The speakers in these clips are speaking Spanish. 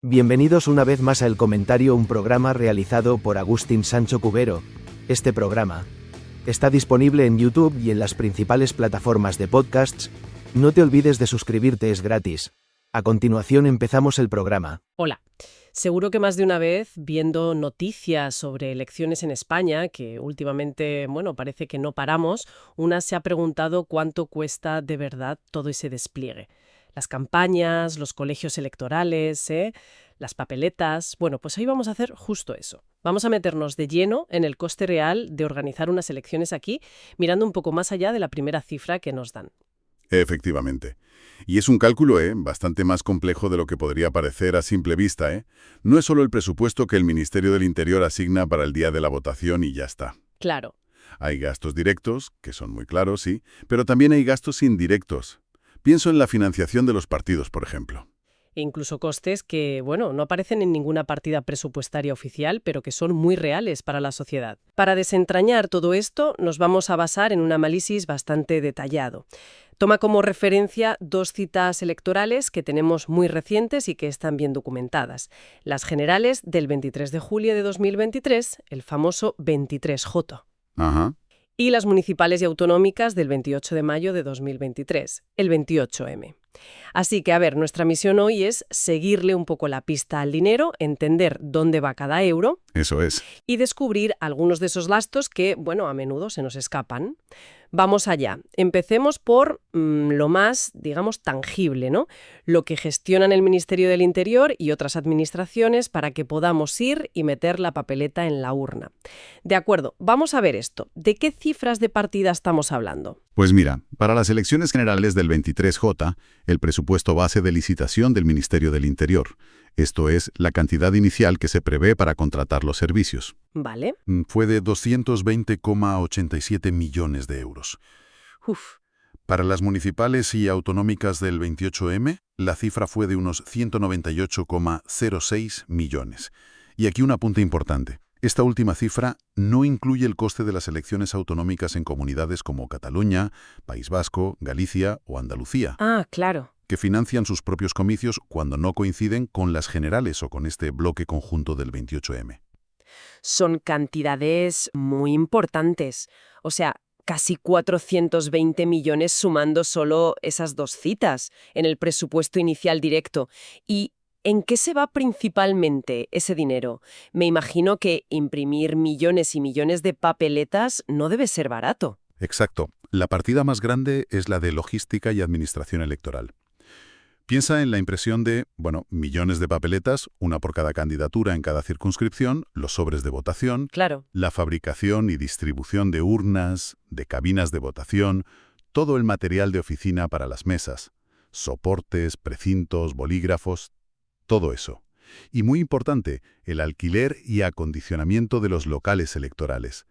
Bienvenidos una vez más a El Comentario, un programa realizado por Agustín Sancho Cubero. Este programa está disponible en YouTube y en las principales plataformas de podcasts. No te olvides de suscribirte, es gratis. A continuación empezamos el programa. Hola. Seguro que más de una vez, viendo noticias sobre elecciones en España, que últimamente, parece que no paramos, una se ha preguntado cuánto cuesta de verdad todo ese despliegue. Las campañas, los colegios electorales, las papeletas. Bueno, pues hoy vamos a hacer justo eso. Vamos a meternos de lleno en el coste real de organizar unas elecciones aquí, mirando un poco más allá de la primera cifra que nos dan. Efectivamente. Y es un cálculo, bastante más complejo de lo que podría parecer a simple vista, No es solo el presupuesto que el Ministerio del Interior asigna para el día de la votación y ya está. Claro. Hay gastos directos, que son muy claros, sí, pero también hay gastos indirectos. Pienso en la financiación de los partidos, por ejemplo. E incluso costes que, no aparecen en ninguna partida presupuestaria oficial, pero que son muy reales para la sociedad. Para desentrañar todo esto, nos vamos a basar en un análisis bastante detallado. Toma como referencia dos citas electorales que tenemos muy recientes y que están bien documentadas. Las generales del 23 de julio de 2023, el famoso 23J. Ajá. Y las municipales y autonómicas del 28 de mayo de 2023, el 28M. Así que, nuestra misión hoy es seguirle un poco la pista al dinero, entender dónde va cada euro. Eso es. Y descubrir algunos de esos gastos que, a menudo se nos escapan. Vamos allá. Empecemos por lo más, tangible, ¿no? Lo que gestionan el Ministerio del Interior y otras administraciones para que podamos ir y meter la papeleta en la urna. De acuerdo, vamos a ver esto. ¿De qué cifras de partida estamos hablando? Pues mira, para las elecciones generales del 23J, el presupuesto base de licitación del Ministerio del Interior, esto es, la cantidad inicial que se prevé para contratar los servicios. Vale. Fue de 220,87 millones de euros. Uf. Para las municipales y autonómicas del 28M, la cifra fue de unos 198,06 millones. Y aquí un apunte importante. Esta última cifra no incluye el coste de las elecciones autonómicas en comunidades como Cataluña, País Vasco, Galicia o Andalucía. Ah, claro. Que financian sus propios comicios cuando no coinciden con las generales o con este bloque conjunto del 28M. Son cantidades muy importantes. O sea, casi 420 millones sumando solo esas dos citas en el presupuesto inicial directo. ¿Y en qué se va principalmente ese dinero? Me imagino que imprimir millones y millones de papeletas no debe ser barato. Exacto. La partida más grande es la de logística y administración electoral. Piensa en la impresión de, millones de papeletas, una por cada candidatura en cada circunscripción, los sobres de votación, Claro. la fabricación y distribución de urnas, de cabinas de votación, todo el material de oficina para las mesas, soportes, precintos, bolígrafos, todo eso. Y muy importante, el alquiler y acondicionamiento de los locales electorales.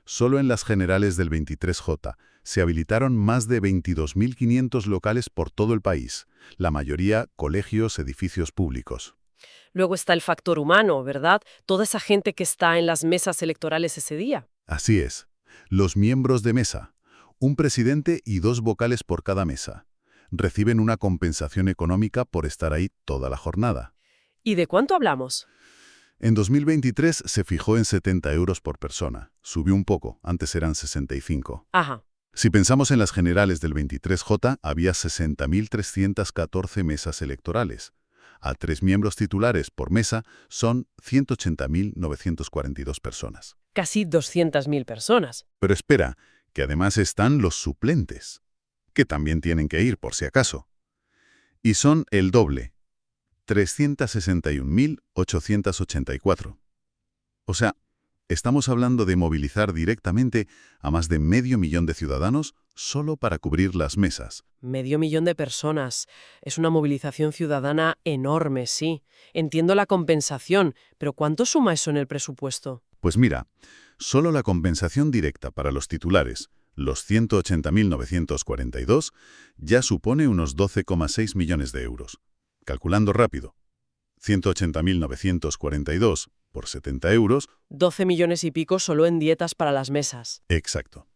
Solo en las generales del 23J se habilitaron más de 22.500 locales por todo el país, la mayoría colegios, edificios públicos. Luego está el factor humano, ¿verdad? Toda esa gente que está en las mesas electorales ese día. Así es. Los miembros de mesa, un presidente y 2 vocales por cada mesa, reciben una compensación económica por estar ahí toda la jornada. ¿Y de cuánto hablamos? En 2023 se fijó en 70 euros por persona. Subió un poco, antes eran 65. Ajá. Si pensamos en las generales del 23J, había 60.314 mesas electorales. A 3 miembros titulares por mesa son 180.942 personas. Casi 200.000 personas. Pero espera, que además están los suplentes, que también tienen que ir por si acaso. Y son el doble, 361.884. O sea, estamos hablando de movilizar directamente a más de 500.000 de ciudadanos solo para cubrir las mesas. 500.000 de personas. Es una movilización ciudadana enorme, sí. Entiendo la compensación, pero ¿cuánto suma eso en el presupuesto? Pues mira, solo la compensación directa para los titulares, los 180.942, ya supone unos 12,6 millones de euros. Calculando rápido, 180.942 por 70 euros. 12 millones y pico solo en dietas para las mesas. Exacto.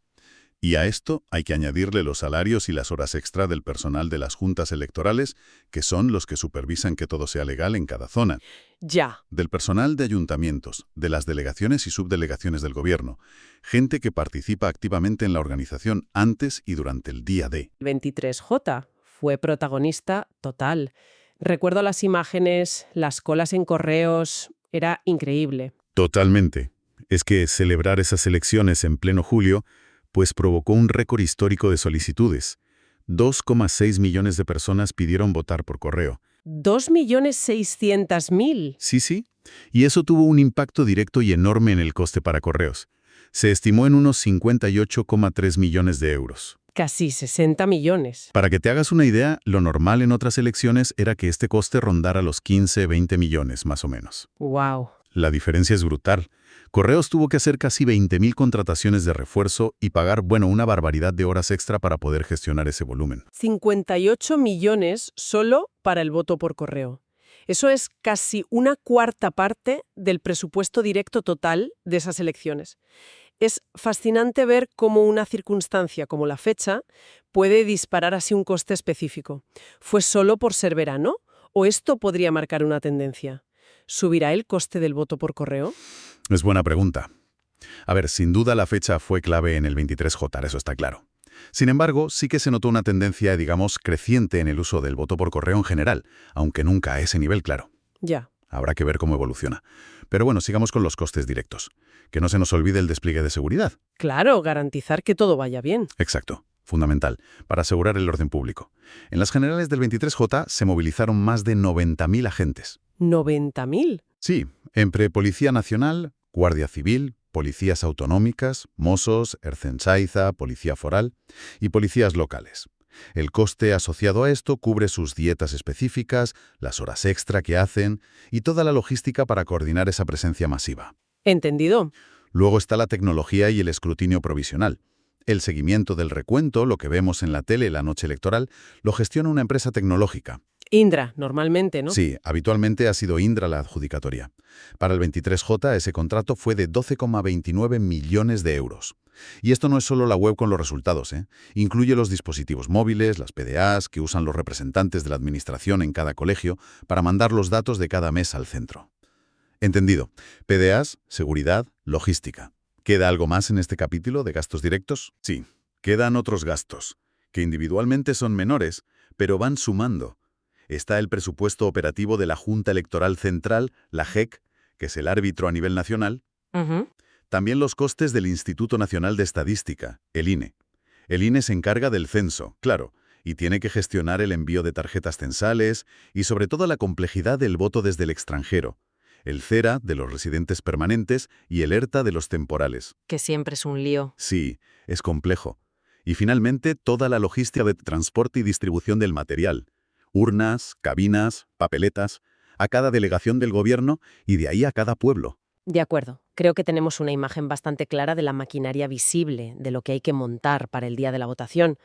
Y a esto hay que añadirle los salarios y las horas extra del personal de las juntas electorales, que son los que supervisan que todo sea legal en cada zona. Ya. Del personal de ayuntamientos, de las delegaciones y subdelegaciones del gobierno, gente que participa activamente en la organización antes y durante el día D. El 23J fue protagonista total. Recuerdo las imágenes, las colas en correos, era increíble. Totalmente. Es que celebrar esas elecciones en pleno julio, pues provocó un récord histórico de solicitudes. 2,6 millones de personas pidieron votar por correo. 2.600.000. Sí. Y eso tuvo un impacto directo y enorme en el coste para correos. Se estimó en unos 58,3 millones de euros. Casi 60 millones. Para que te hagas una idea, lo normal en otras elecciones era que este coste rondara los 15-20 millones, más o menos. Wow. La diferencia es brutal. Correos tuvo que hacer casi 20.000 contrataciones de refuerzo y pagar, una barbaridad de horas extra para poder gestionar ese volumen. 58 millones solo para el voto por correo. Eso es casi una cuarta parte del presupuesto directo total de esas elecciones. Es fascinante ver cómo una circunstancia como la fecha puede disparar así un coste específico. ¿Fue solo por ser verano? ¿O esto podría marcar una tendencia? ¿Subirá el coste del voto por correo? Es buena pregunta. A ver, sin duda la fecha fue clave en el 23J, eso está claro. Sin embargo, sí que se notó una tendencia, creciente en el uso del voto por correo en general, aunque nunca a ese nivel, claro. Ya. Habrá que ver cómo evoluciona. Pero bueno, sigamos con los costes directos. Que no se nos olvide el despliegue de seguridad. Claro, garantizar que todo vaya bien. Exacto. Fundamental, para asegurar el orden público. En las generales del 23J se movilizaron más de 90.000 agentes. ¿90.000? Sí, entre Policía Nacional, Guardia Civil, policías autonómicas, Mossos, Ertzaintza, Policía Foral y policías locales. El coste asociado a esto cubre sus dietas específicas, las horas extra que hacen y toda la logística para coordinar esa presencia masiva. Entendido. Luego está la tecnología y el escrutinio provisional. El seguimiento del recuento, lo que vemos en la tele la noche electoral, lo gestiona una empresa tecnológica. Indra, normalmente, ¿no? Sí, habitualmente ha sido Indra la adjudicatoria. Para el 23J ese contrato fue de 12,29 millones de euros. Y esto no es solo la web con los resultados, ¿eh? Incluye los dispositivos móviles, las PDAs que usan los representantes de la administración en cada colegio para mandar los datos de cada mes al centro. Entendido. PDAs, seguridad, logística. ¿Queda algo más en este capítulo de gastos directos? Sí, quedan otros gastos, que individualmente son menores, pero van sumando. Está el presupuesto operativo de la Junta Electoral Central, la JEC, que es el árbitro a nivel nacional. También los costes del Instituto Nacional de Estadística, el INE. El INE se encarga del censo, claro, y tiene que gestionar el envío de tarjetas censales y sobre todo la complejidad del voto desde el extranjero. El CERA de los residentes permanentes y el ERTA de los temporales. Que siempre es un lío. Sí, es complejo. Y finalmente, toda la logística de transporte y distribución del material. Urnas, cabinas, papeletas, a cada delegación del gobierno y de ahí a cada pueblo. De acuerdo. Creo que tenemos una imagen bastante clara de la maquinaria visible, de lo que hay que montar para el día de la votación.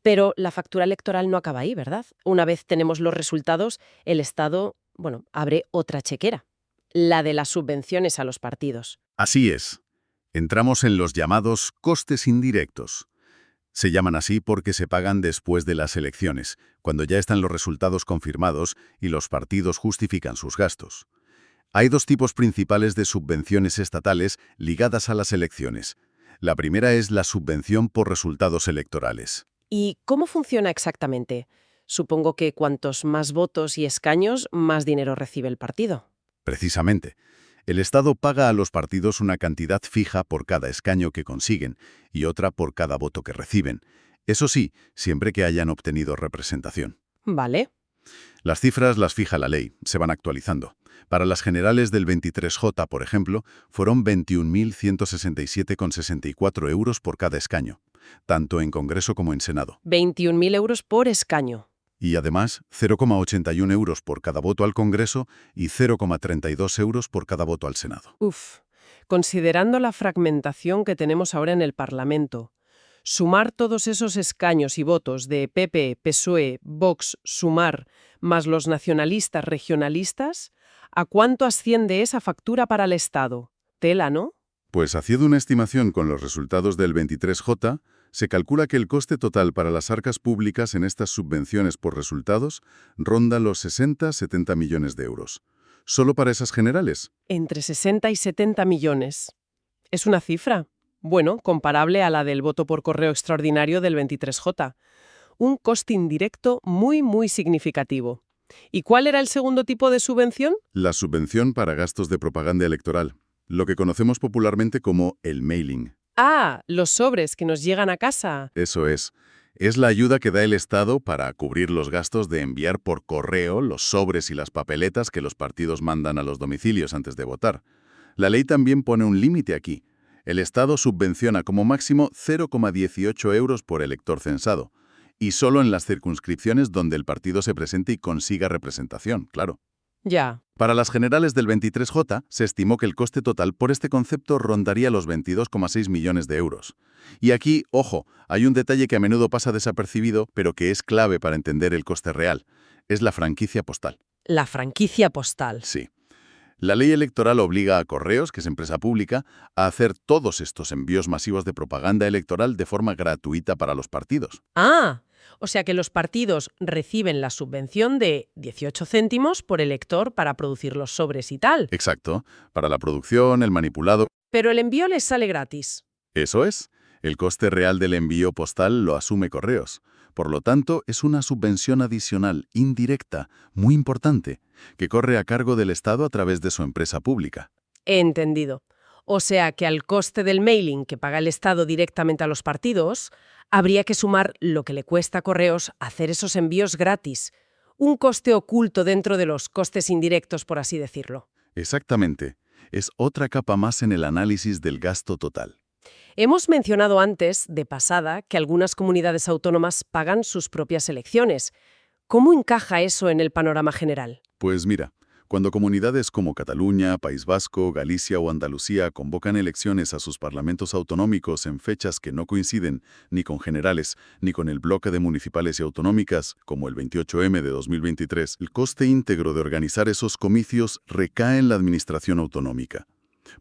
Pero la factura electoral no acaba ahí, ¿verdad? Una vez tenemos los resultados, el Estado, abre otra chequera. La de las subvenciones a los partidos. Así es. Entramos en los llamados costes indirectos. Se llaman así porque se pagan después de las elecciones, cuando ya están los resultados confirmados y los partidos justifican sus gastos. Hay dos tipos principales de subvenciones estatales ligadas a las elecciones. La primera es la subvención por resultados electorales. ¿Y cómo funciona exactamente? Supongo que cuantos más votos y escaños, más dinero recibe el partido. Precisamente. El Estado paga a los partidos una cantidad fija por cada escaño que consiguen y otra por cada voto que reciben. Eso sí, siempre que hayan obtenido representación. Vale. Las cifras las fija la ley, se van actualizando. Para las generales del 23J, por ejemplo, fueron 21.167,64 euros por cada escaño, tanto en Congreso como en Senado. 21.000 euros por escaño. Y además, 0,81 euros por cada voto al Congreso y 0,32 euros por cada voto al Senado. Uf. Considerando la fragmentación que tenemos ahora en el Parlamento, sumar todos esos escaños y votos de PP, PSOE, Vox, Sumar, más los nacionalistas regionalistas, ¿a cuánto asciende esa factura para el Estado? Tela, ¿no? Pues haciendo una estimación con los resultados del 23J, se calcula que el coste total para las arcas públicas en estas subvenciones por resultados ronda los 60-70 millones de euros. ¿Solo para esas generales? Entre 60 y 70 millones. Es una cifra, bueno, comparable a la del voto por correo extraordinario del 23J. Un coste indirecto muy, muy significativo. ¿Y cuál era el segundo tipo de subvención? La subvención para gastos de propaganda electoral, lo que conocemos popularmente como el mailing. Ah, los sobres que nos llegan a casa. Eso es. Es la ayuda que da el Estado para cubrir los gastos de enviar por correo los sobres y las papeletas que los partidos mandan a los domicilios antes de votar. La ley también pone un límite aquí. El Estado subvenciona como máximo 0,18 euros por elector censado, y solo en las circunscripciones donde el partido se presente y consiga representación, claro. Ya. Para las generales del 23J, se estimó que el coste total por este concepto rondaría los 22,6 millones de euros. Y aquí, ojo, hay un detalle que a menudo pasa desapercibido, pero que es clave para entender el coste real. Es la franquicia postal. La franquicia postal. Sí. La ley electoral obliga a Correos, que es empresa pública, a hacer todos estos envíos masivos de propaganda electoral de forma gratuita para los partidos. Ah, o sea que los partidos reciben la subvención de 18 céntimos por elector para producir los sobres y tal. Exacto. Para la producción, el manipulado. Pero el envío les sale gratis. Eso es. El coste real del envío postal lo asume Correos. Por lo tanto, es una subvención adicional, indirecta, muy importante, que corre a cargo del Estado a través de su empresa pública. Entendido. O sea que al coste del mailing que paga el Estado directamente a los partidos, habría que sumar lo que le cuesta a Correos hacer esos envíos gratis. Un coste oculto dentro de los costes indirectos, por así decirlo. Exactamente. Es otra capa más en el análisis del gasto total. Hemos mencionado antes, de pasada, que algunas comunidades autónomas pagan sus propias elecciones. ¿Cómo encaja eso en el panorama general? Pues mira, cuando comunidades como Cataluña, País Vasco, Galicia o Andalucía convocan elecciones a sus parlamentos autonómicos en fechas que no coinciden ni con generales ni con el bloque de municipales y autonómicas, como el 28M de 2023, el coste íntegro de organizar esos comicios recae en la administración autonómica.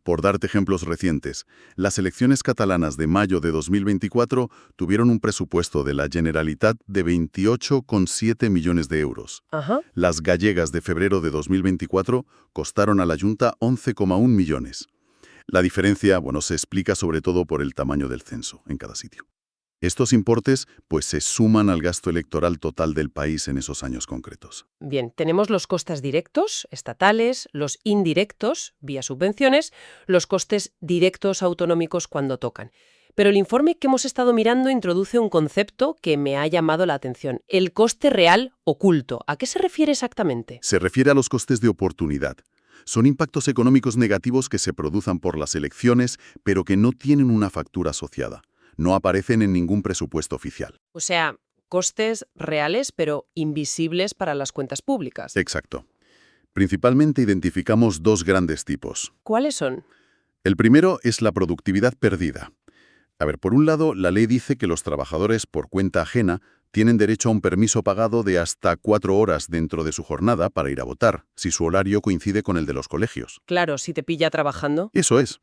Por darte ejemplos recientes, las elecciones catalanas de mayo de 2024 tuvieron un presupuesto de la Generalitat de 28,7 millones de euros. Ajá. Las gallegas de febrero de 2024 costaron a la Junta 11,1 millones. La diferencia, se explica sobre todo por el tamaño del censo en cada sitio. Estos importes, se suman al gasto electoral total del país en esos años concretos. Bien, tenemos los costes directos, estatales, los indirectos, vía subvenciones, los costes directos autonómicos cuando tocan. Pero el informe que hemos estado mirando introduce un concepto que me ha llamado la atención, el coste real oculto. ¿A qué se refiere exactamente? Se refiere a los costes de oportunidad. Son impactos económicos negativos que se produzcan por las elecciones, pero que no tienen una factura asociada. No aparecen en ningún presupuesto oficial. O sea, costes reales pero invisibles para las cuentas públicas. Exacto. Principalmente identificamos dos grandes tipos. ¿Cuáles son? El primero es la productividad perdida. Por un lado, la ley dice que los trabajadores por cuenta ajena tienen derecho a un permiso pagado de hasta 4 horas dentro de su jornada para ir a votar, si su horario coincide con el de los colegios. Claro, si te pilla trabajando. Eso es.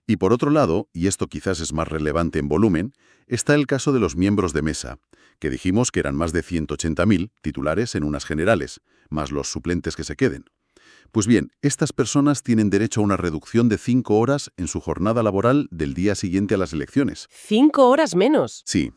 Y por otro lado, y esto quizás es más relevante en volumen, está el caso de los miembros de mesa, que dijimos que eran más de 180.000 titulares en unas generales, más los suplentes que se queden. Pues bien, estas personas tienen derecho a una reducción de 5 horas en su jornada laboral del día siguiente a las elecciones. 5 horas menos. Sí.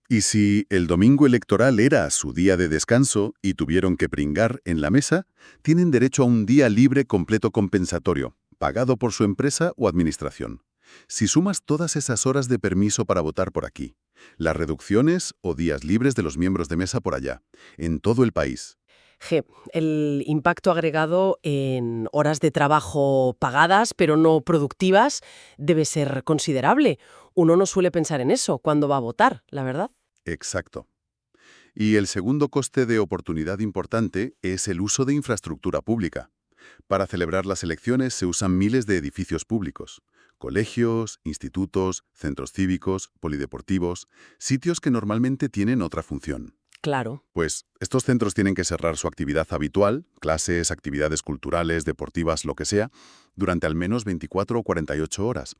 Y si el domingo electoral era su día de descanso y tuvieron que pringar en la mesa, tienen derecho a un día libre completo compensatorio, pagado por su empresa o administración. Si sumas todas esas horas de permiso para votar por aquí, las reducciones o días libres de los miembros de mesa por allá, en todo el país. El impacto agregado en horas de trabajo pagadas pero no productivas debe ser considerable. Uno no suele pensar en eso cuando va a votar, la verdad. Exacto. Y el segundo coste de oportunidad importante es el uso de infraestructura pública. Para celebrar las elecciones se usan miles de edificios públicos, colegios, institutos, centros cívicos, polideportivos, sitios que normalmente tienen otra función. Claro. Pues estos centros tienen que cerrar su actividad habitual, clases, actividades culturales, deportivas, lo que sea, durante al menos 24 o 48 horas.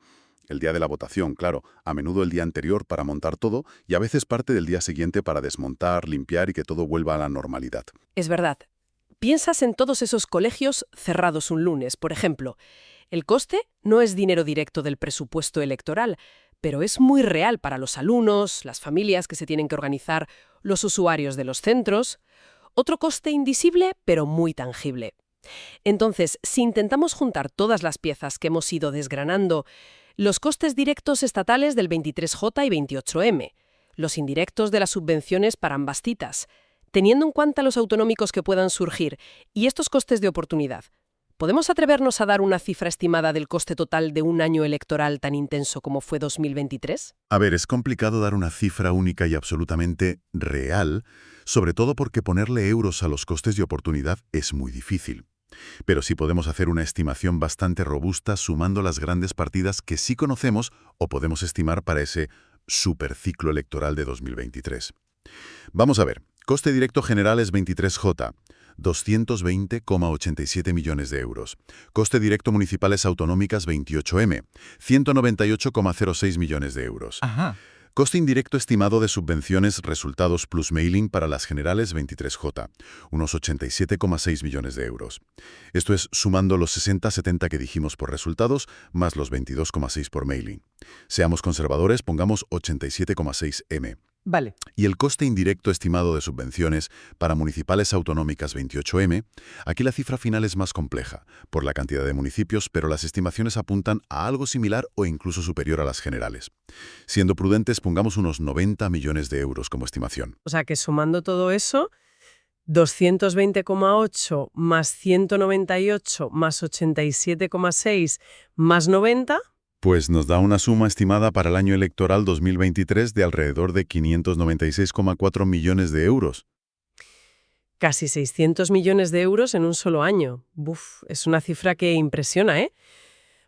El día de la votación, claro, a menudo el día anterior para montar todo y a veces parte del día siguiente para desmontar, limpiar y que todo vuelva a la normalidad. Es verdad. Piensas en todos esos colegios cerrados un lunes, por ejemplo. El coste no es dinero directo del presupuesto electoral, pero es muy real para los alumnos, las familias que se tienen que organizar, los usuarios de los centros. Otro coste invisible, pero muy tangible. Entonces, si intentamos juntar todas las piezas que hemos ido desgranando, los costes directos estatales del 23J y 28M, los indirectos de las subvenciones para ambas citas, teniendo en cuenta los autonómicos que puedan surgir y estos costes de oportunidad, ¿podemos atrevernos a dar una cifra estimada del coste total de un año electoral tan intenso como fue 2023? A ver, es complicado dar una cifra única y absolutamente real, sobre todo porque ponerle euros a los costes de oportunidad es muy difícil. Pero sí podemos hacer una estimación bastante robusta sumando las grandes partidas que sí conocemos o podemos estimar para ese superciclo electoral de 2023. Vamos a ver, coste directo general es 23J, 220,87 millones de euros. Coste directo municipales autonómicas 28M, 198,06 millones de euros. Ajá. Coste indirecto estimado de subvenciones resultados plus mailing para las generales 23J, unos 87,6 millones de euros. Esto es sumando los 60-70 que dijimos por resultados, más los 22,6 por mailing. Seamos conservadores, pongamos 87,6 M. Vale. Y el coste indirecto estimado de subvenciones para municipales autonómicas 28M, aquí la cifra final es más compleja, por la cantidad de municipios, pero las estimaciones apuntan a algo similar o incluso superior a las generales. Siendo prudentes, pongamos unos 90 millones de euros como estimación. O sea que sumando todo eso, 220,8 más 198 más 87,6 más 90... Pues nos da una suma estimada para el año electoral 2023 de alrededor de 596,4 millones de euros. Casi 600 millones de euros en un solo año. Buf, es una cifra que impresiona, ¿eh?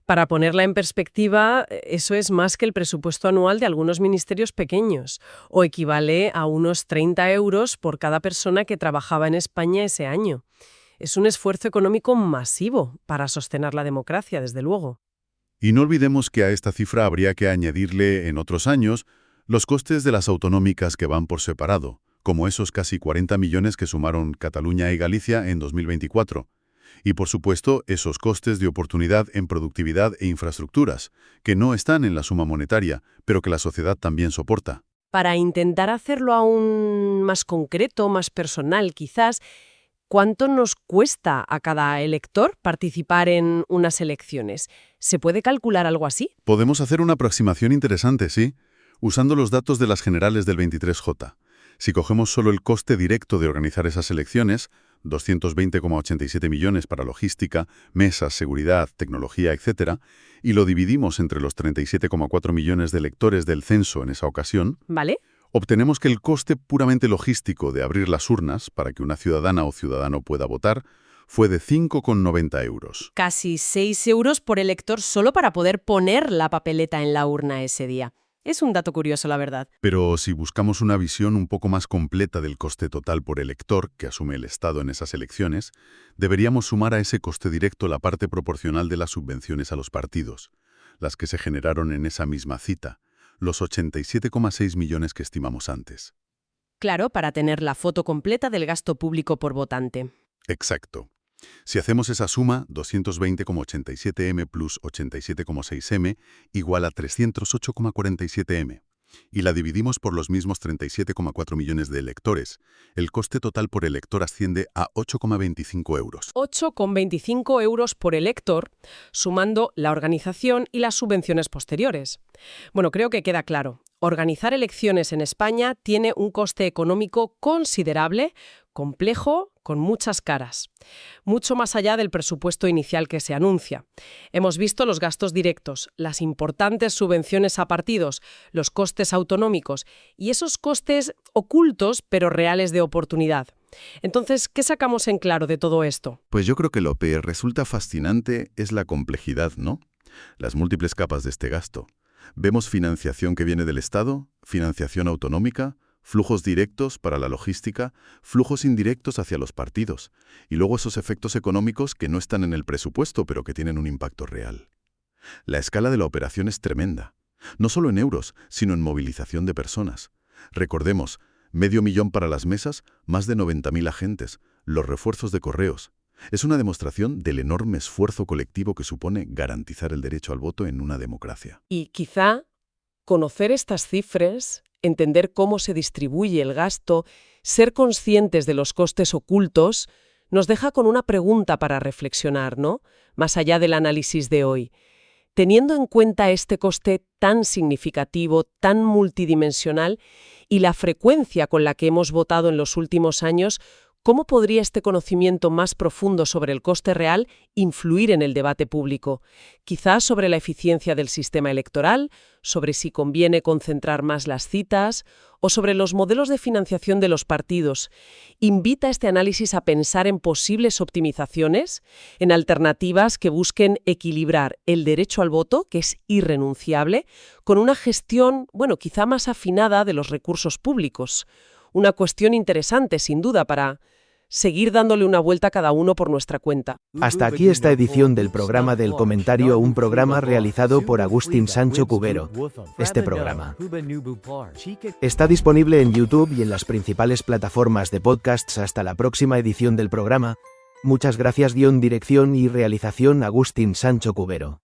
Para ponerla en perspectiva, eso es más que el presupuesto anual de algunos ministerios pequeños, o equivale a unos 30 euros por cada persona que trabajaba en España ese año. Es un esfuerzo económico masivo para sostener la democracia, desde luego. Y no olvidemos que a esta cifra habría que añadirle, en otros años, los costes de las autonómicas que van por separado, como esos casi 40 millones que sumaron Cataluña y Galicia en 2024. Y, por supuesto, esos costes de oportunidad en productividad e infraestructuras, que no están en la suma monetaria, pero que la sociedad también soporta. Para intentar hacerlo aún más concreto, más personal, quizás, ¿cuánto nos cuesta a cada elector participar en unas elecciones? ¿Se puede calcular algo así? Podemos hacer una aproximación interesante, sí, usando los datos de las generales del 23J. Si cogemos solo el coste directo de organizar esas elecciones, 220,87 millones para logística, mesas, seguridad, tecnología, etc., y lo dividimos entre los 37,4 millones de electores del censo en esa ocasión, ¿Vale? obtenemos que el coste puramente logístico de abrir las urnas para que una ciudadana o ciudadano pueda votar fue de 5,90 euros. Casi 6 euros por elector solo para poder poner la papeleta en la urna ese día. Es un dato curioso, la verdad. Pero si buscamos una visión un poco más completa del coste total por elector que asume el Estado en esas elecciones, deberíamos sumar a ese coste directo la parte proporcional de las subvenciones a los partidos, las que se generaron en esa misma cita, los 87,6 millones que estimamos antes. Claro, para tener la foto completa del gasto público por votante. Exacto. Si hacemos esa suma, 220,87M plus 87,6M igual a 308,47M, y la dividimos por los mismos 37,4 millones de electores, el coste total por elector asciende a 8,25 euros. 8,25 euros por elector, sumando la organización y las subvenciones posteriores. Bueno, creo que queda claro. Organizar elecciones en España tiene un coste económico considerable, complejo, con muchas caras. Mucho más allá del presupuesto inicial que se anuncia. Hemos visto los gastos directos, las importantes subvenciones a partidos, los costes autonómicos y esos costes ocultos pero reales de oportunidad. Entonces, ¿qué sacamos en claro de todo esto? Pues yo creo que lo que resulta fascinante es la complejidad, ¿no? Las múltiples capas de este gasto. Vemos financiación que viene del Estado, financiación autonómica, flujos directos para la logística, flujos indirectos hacia los partidos, y luego esos efectos económicos que no están en el presupuesto pero que tienen un impacto real. La escala de la operación es tremenda. No solo en euros, sino en movilización de personas. Recordemos, 500.000 para las mesas, más de 90.000 agentes, los refuerzos de correos. Es una demostración del enorme esfuerzo colectivo que supone garantizar el derecho al voto en una democracia. Y quizá conocer estas cifras, entender cómo se distribuye el gasto, ser conscientes de los costes ocultos, nos deja con una pregunta para reflexionar, ¿no? Más allá del análisis de hoy. Teniendo en cuenta este coste tan significativo, tan multidimensional y la frecuencia con la que hemos votado en los últimos años, ¿cómo podría este conocimiento más profundo sobre el coste real influir en el debate público? Quizás sobre la eficiencia del sistema electoral, sobre si conviene concentrar más las citas o sobre los modelos de financiación de los partidos. ¿Invita este análisis a pensar en posibles optimizaciones, en alternativas que busquen equilibrar el derecho al voto, que es irrenunciable, con una gestión, quizá más afinada de los recursos públicos? Una cuestión interesante, sin duda, para seguir dándole una vuelta a cada uno por nuestra cuenta. Hasta aquí esta edición del programa del comentario, un programa realizado por Agustín Sancho Cubero. Este programa está disponible en YouTube y en las principales plataformas de podcasts. Hasta la próxima edición del programa. Muchas gracias. Dirección y realización Agustín Sancho Cubero.